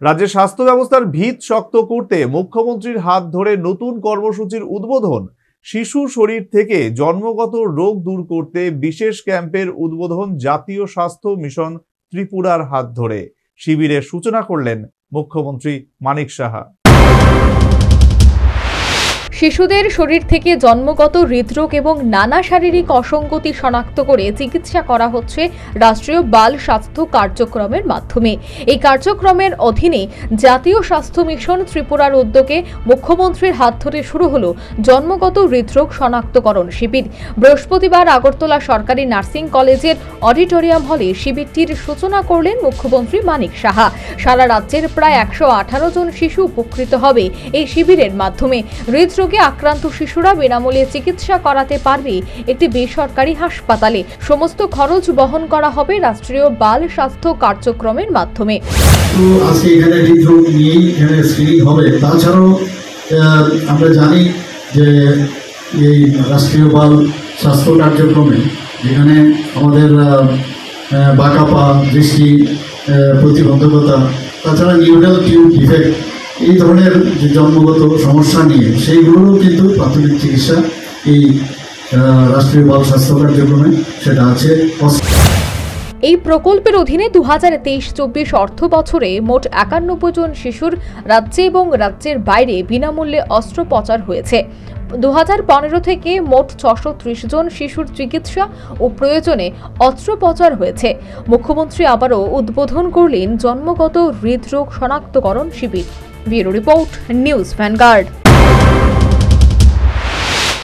রাজ্যের স্বাস্থ্য ব্যবস্থার ভিত শক্ত করতে মুখ্যমন্ত্রীর হাত ধরে নতুন কর্মসূচির উদ্বোধন। শিশু শরীর থেকে জন্মগত রোগ দূর করতে বিশেষ ক্যাম্পের উদ্বোধন জাতীয় স্বাস্থ্য মিশন ত্রিপুরার হাত ধরে। শিবিরের সূচনা করলেন মুখ্যমন্ত্রী মানিক সাহা। শিশুদের শরীর থেকে জন্মগত হৃদরোগ এবং নানা শারীরিক অসঙ্গতি শনাক্ত করে চিকিৎসা করা হচ্ছে রাষ্ট্রীয় বাল স্বাস্থ্য কার্যক্রমের মাধ্যমে। এই কার্যক্রমের অধীনে জাতীয় স্বাস্থ্য মিশন ত্রিপুরার উদ্যোগে মুখ্যমন্ত্রীর হাত ধরে শুরু হলো জন্মগত হৃদরোগ শনাক্তকরণ শিবির। বৃহস্পতিবার আগরতলা সরকারি নার্সিং কলেজের অডিটোরিয়াম হলে শিবিরটির সূচনা করলেন মুখ্যমন্ত্রী মানিক সাহা। সারা রাজ্যের প্রায় 118 জন শিশু উপকৃত হবে এই শিবিরের মাধ্যমে। হৃদরোগে আক্রান্ত শিশুরা বিনামূল্যে চিকিৎসা করাতে পারবে একটি বেসরকারি হাসপাতালে। সমস্ত খরচ বহন করা হবে রাষ্ট্রীয় বাল স্বাস্থ্য কার্যক্রমের মাধ্যমে। আজকে এখানে হৃদরোগ নিয়েই এখানে স্ক্রিনিং হবে। তাছাড়াও আমরা জানি যে এই রাষ্ট্রীয় বাল স্বাস্থ্য কার্যক্রমে যেখানে আমাদের বাঁকা পা, দৃষ্টি প্রতিবন্ধকতা, তাছাড়া নিউরাল টিউব ডিফেক্ট, এই ধরনের যে জন্মগত সমস্যা নিয়ে সেইগুলোরও কিন্তু প্রাথমিক চিকিৎসা এই রাষ্ট্রীয় বাল স্বাস্থ্য কার্যক্রমে সেটা আছে। এই প্রকল্পের অধীনে 2023-24 অর্থ বছরে মোট 91 জন শিশুর রাজ্যে এবং রাজ্যের বাইরে বিনামূল্যে অস্ত্রোপচার হয়েছে। 2015 থেকে মোট 630 জন শিশুর চিকিৎসা ও প্রয়োজনে অস্ত্রোপচার হয়েছে। মুখ্যমন্ত্রী আবারও উদ্বোধন করলেন জন্মগত হৃদরোগ শনাক্তকরণ শিবির। Bureau report, News vanguard.